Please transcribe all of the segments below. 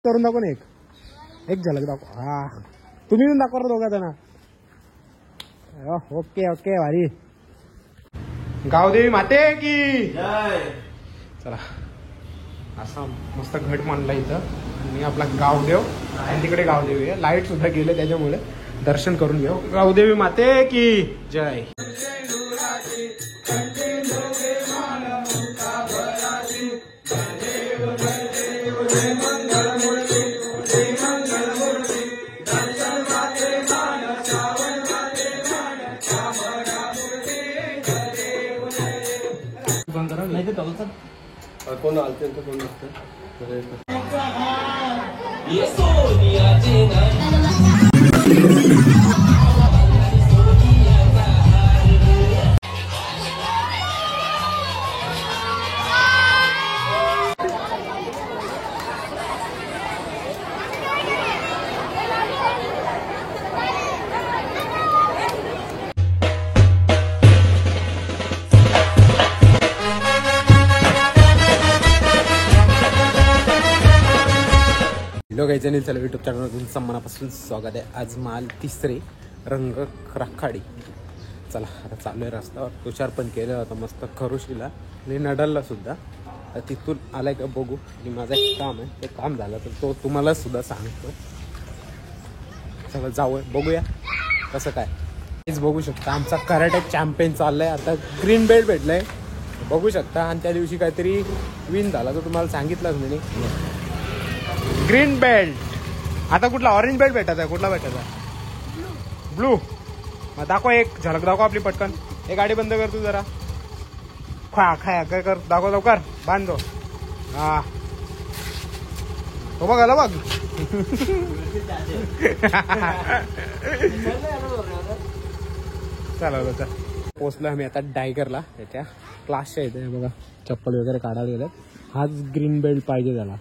करून दाखव ना, एक झलक दाखव. हा तुम्ही पण दाखवा दोघा जण. ओके ओके भारी. गावदेवी माते की जय. चला असा मस्त घट मांडला इथं आणि आपला गावदेव आणि तिकडे गावदेवी आहे. लाईट सुद्धा गेले त्याच्यामुळे दर्शन करून घेऊ. गावदेवी माते की जय. कोण आलते कोण नसतं. हॅलो गाईज आणि चला यूट्यूब चॅनलवर तुमचं मनापासून स्वागत आहे. आज माल तिसरे रंग राखाडी. चला आता चालू आहे रस्त्यावर. तुषार पण केलं होतं मस्त खरुशीला आणि नडलला सुद्धा. तिथून आलाय का बघू. आणि माझं एक काम आहे, ते काम झालं तर तो तुम्हाला सुद्धा सांगतो. चला जाऊ बघूया कसं काय. हेच बघू शकता आमचा कराटे चॅम्पियन चाललाय. आता ग्रीन बेल्ट भेटलाय बघू शकता. आणि त्या दिवशी काहीतरी विन झाला तो तुम्हाला सांगितलंच मी. Green belt. आता कुठला ऑरेंज बेल्ट भेटत आहे. कुठला भेटत आहे. ब्लू. मग दाखव एक झलक दाखव आपली पटकन. एक गाडी बंद कर तू जरा. खाया काय कर दाखव लवकर. बांधो. हा हो बघ आला बघ. चला चल पोचलो आम्ही आता डायगरला. त्याच्या क्लासच्या इथे बघा चप्पल वगैरे काढायला गेलं. हाच ग्रीन बेल्ट पाहिजे त्याला.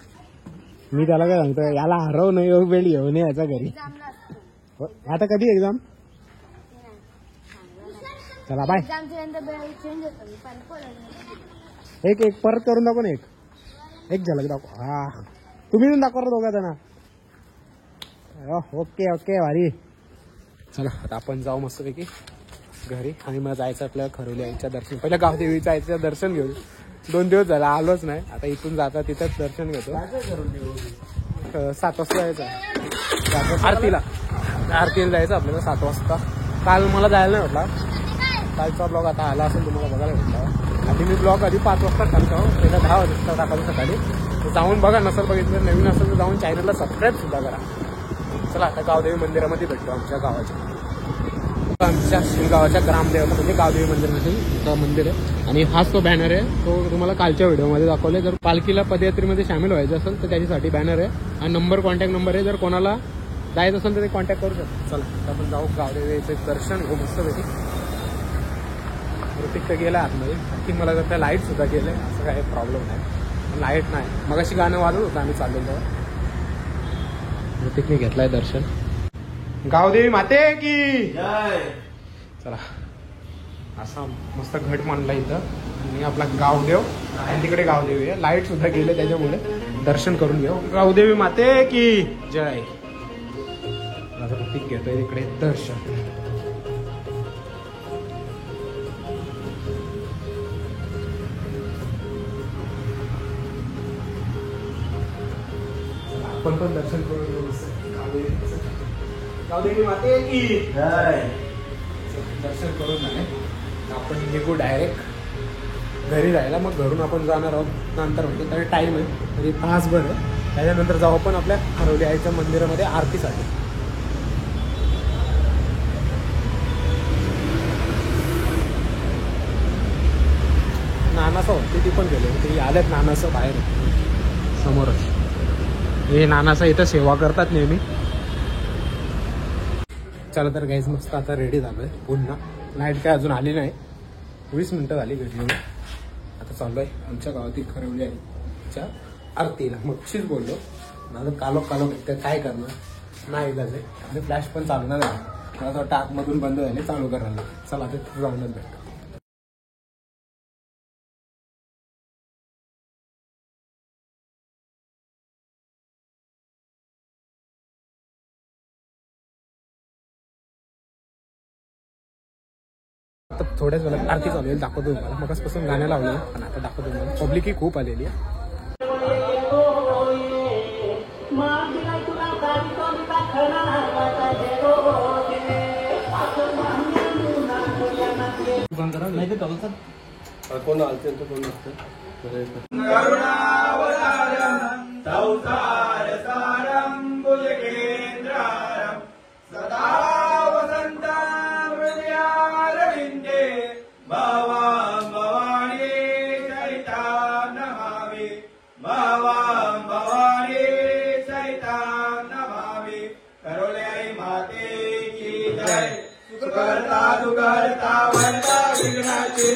मी त्याला काय सांगतो याला हरव नाही हो बेल्ट घेऊन याचा घरी. आता कधी एक्झाम. चला बाय. एक परत करून दाखव ना, एक झलक दाखव. हा तुम्ही पण दाखवा दोघा जण. ओके ओके भारी. चला आता आपण जाऊ मस्तपैकी घरी. आणि मग जायचं आपल्याला खरोली आईच्या दर्शन. पहिलं गावदेवीच्या आईचं दर्शन घेऊ. 2 दिवस झाला आलोच नाही. आता इथून जाता तिथंच दर्शन घेतो. 7 वाजता जायचं आरतीला. आरतीला जायचं आपल्याला 7 वाजता. काल मला जायला नाही म्हटला. कालचा ब्लॉग आता आला असेल तुम्हाला बघायला भेटला. आधी मी ब्लॉग आधी 5 वाजता टाकतो. पहिला 10 वाजता टाकायचं सकाळी. तर जाऊन बघा नसेल बघितलं. नवीन असेल तर जाऊन चॅनलला सबस्क्राईब सुद्धा करा. चला आता गावदेवी मंदिरामध्ये भेटतो आमच्या गावाच्या. आमच्या गावाच्या ग्रामदेवता म्हणजे गावदेवी मंदिरामध्ये मंदिर आहे. आणि हाच तो बॅनर आहे. तो तुम्हाला कालच्या व्हिडिओमध्ये दाखवले. जर पालखीला पदयात्रेमध्ये सामील व्हायचं असेल तर त्याच्यासाठी बॅनर आहे. आणि नंबर कॉन्टॅक्ट नंबर आहे. जर कोणाला जायचं असेल तर ते कॉन्टॅक्ट करू शकतो. चला आपण जाऊ गावदेवीचं दर्शन घेऊ मस्तपैकी. ऋतिक तर गेला आतमध्ये. आणखी मला जर त्या लाईट सुद्धा गेले असं काही प्रॉब्लेम नाही. लाईट नाही मग अशी गाणं वाजत होतं आम्ही चाललेलो. ऋतिकने घेतलाय दर्शन. गावदेवी माते की जय. चला असा मस्त घट मांडला इथं आणि आपला गावदेव आणि तिकडे गावदेवी आहे. लाईट सुद्धा गेले त्याच्यामुळे दर्शन करून घेऊ. गावदेवी माते की जय. ऋतिक घेतोय तिकडे दर्शन. आपण पण दर्शन करून घेऊ. गावदेवी माते की जय. दर्शन करून झाले आपण निघू डायरेक्ट घरी जायला. मग घरून आपण जाणार आहोत नंतर. म्हणजे तरी टाईम आहे तरी तासभर आहे. त्याच्यानंतर जाऊ आपण आपल्या खरोली आईच्या मंदिरामध्ये आरतीसाठी. नानासं होते ती पण गेले. ते आलेत नानासं बाहेर समोरच. हे नानासं इथं सेवा करतात नेहमी. चला तर गाईज मस्त आता रेडी झालोय पुन्हा. लाईट काय अजून आली नाही. 20 मिनिटं झाली घरी. आता चालू आहे आमच्या गावातील खरोली आईच्या आरतीला. मगशीच बोललो माझं कालो काय करणार नाही इलाज आहे. आणि फ्लॅश पण चालू नाही झाला. मला वाटतं आतमधून बंद झाले चालू करायला. चला ते जाऊनच भेटतो. थोड्याच वेळात आरती चालू आहे, दाखवतो तुम्हाला. मगाचपासून गाणं लावलं पण आता दाखवतो तुम्हाला. पब्लिकही खूप आलेली आहे. कोण आलते कोण नसतं सदा वसंतं हृदयारविन्दे भवां भवानी सहितां नमामि भवां भवानी सहितां नमामि करोले आई माते की जय सुखकर्ता दुःखहर्ता वरदा विघ्नाची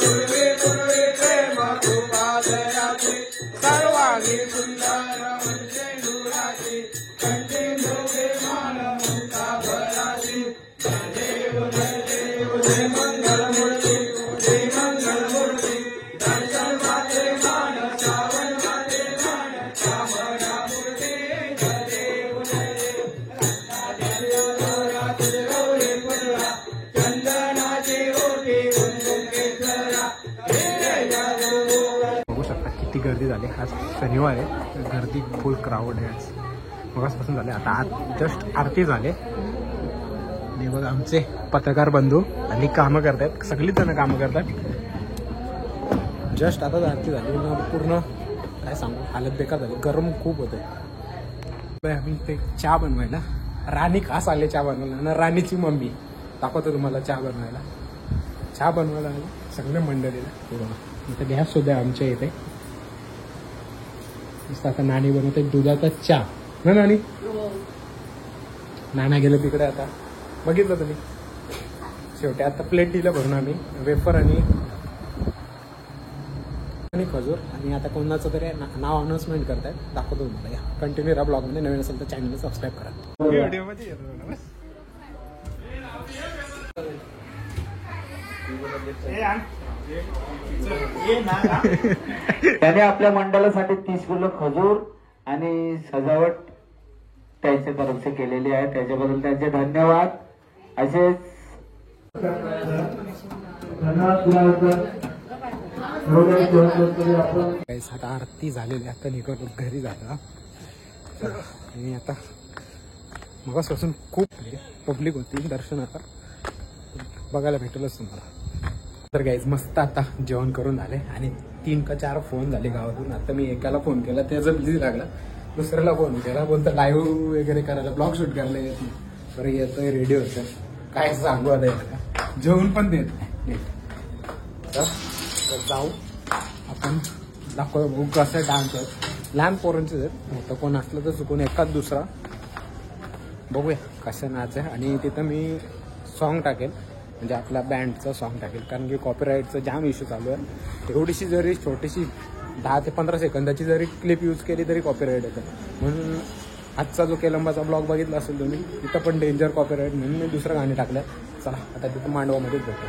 दुर्वे दुर्वे प्रेम कृपादयाची सर्वांगी सुंदर म्हणजे नूराची कंठे नोके मान मुक्ता भराची जय देव जय मंगल मूर्ती जय मंगल मूर्ती दर्शन माते मान श्रावण माते मान श्रावणा मूर्ती जय देव गौरी पुरा चंदनाची ओटी कुंकुम केसरा बघू शकता किती गर्दी झाली. आज शनिवार आहे, गर्दी फुल क्राऊड आहे आज. मगाचपासून झाले. आता आज जस्ट आरती झाले. आणि बघा आमचे पत्रकार बंधू आणि कामं करतात, सगळीच जण कामं करतात. जस्ट आता आरती झाली. पूर्ण काय सांगू, हालत बेकार झाली. गरम खूप होतं. आम्ही ते चहा बनवायला, राणी खास आले चहा बनवायला आणि राणीची मम्मी दाखवतो तुम्हाला चहा बनवायला. चहा बनवायला आले सगळे मंडळीला. इथे गॅस सुद्धा आमच्या इथे. आता नाणी बनवते दुधाचा चहा ना नाणी. नाना गेलं तिकडे. आता बघितलं तुम्ही. शेवटी आता प्लेट दिलं भरून आम्ही वेफर आणि खजूर. आणि आता कोणाचं तरी नाव अनाउन्समेंट करतायत, दाखवतो तुम्हाला. या कंटिन्यू राहा ब्लॉगमध्ये. नवीन असेल तर चॅनलला सबस्क्राईब करा. व्हिडिओमध्ये त्याने आपल्या मंडळासाठी 30 किलो खजूर आणि सजावट त्यांच्या तर्फे केलेली आहे. त्याच्याबद्दल त्यांचे धन्यवाद. असेच आता आरती झालेली. आता निघतो घरी जाता. आणि आता मगापासून खूप पब्लिक होती दर्शनाचा, बघायला भेटलंच तुम्हाला. तर गाईज मस्त आता जेवण करून झाले आणि 3 का 4 फोन झाले गावातून. आता मी एकाला फोन केला, त्याचं बिझी लागला. दुसऱ्याला फोन केला, बोलतं लाईव्ह वगैरे करायला, ब्लॉग शूट करायला येत नाही. बरं येतोय, रेडिओ होतं, काय सांगू आता याला. जेवण पण देत नाही. तर जाऊ आपण दाखव बघू कसं डान्स आहे. लहान पोरांचे आहेत, मोठं कोण असलं तर चुकून एकाच दुसरा बघूया कसं नाच आहे. आणि तिथं मी सॉन्ग टाकेल, म्हणजे आपला बँडचं सॉन्ग टाकेल, कारण की कॉपीराईटचा जाम इश्यू चालू आहे. एवढीशी जरी छोटीशी 10 ते 15 सेकंदाची जरी क्लिप यूज केली तरी कॉपीराईट येतं. म्हणून आजचा जो केलंबाचा ब्लॉग बघितला असेल तुम्ही, तिथं पण डेंजर कॉपीराईट, म्हणून मी दुसरं गाणी टाकलं. चला आता तिथं मांडवामध्येच भेटतो.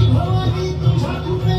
भवानी तुझ्या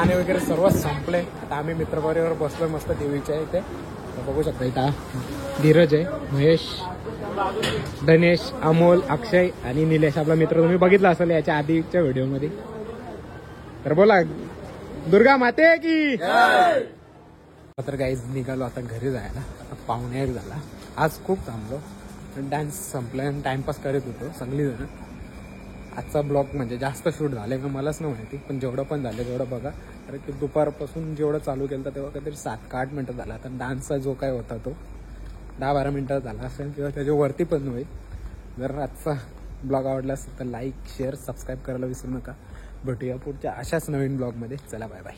गाणे वगैरे सर्व संपले. आता आम्ही मित्रपरिवार बसलोय मस्त टीव्हीच्या इथे. तर बघू शकता इथं धीरज आहे, महेश, धनेश, अमोल, अक्षय आणि निलेश आपला मित्र. तुम्ही बघितला असेल याच्या आधीच्या व्हिडिओमध्ये. तर बोला दुर्गा माते की. तर गाईज निघालो आता घरी जायला. आता 1:15 झाला. आज खूप थांबलो, डान्स संपला आणि टाइमपास करत होतो सगळी जण. आजचा ब्लॉग म्हणजे जास्त शूट झाले का मलाच नाही माहिती, पण जेवढं पण झालं तेवढं बघा. कारण की दुपारपासून जेवढं चालू केलं तेव्हा काहीतरी 7 का 8 मिनटं झाला. आता डान्सचा जो काय होता तो 10-12 मिनटं झाला असेल किंवा त्याच्यावरती पण होईल. जर आजचा ब्लॉग आवडला असेल तर लाईक, शेअर, सबस्क्राईब करायला विसरू नका. भेटूया पुढच्या अशाच नवीन ब्लॉगमध्ये. चला बाय बाय.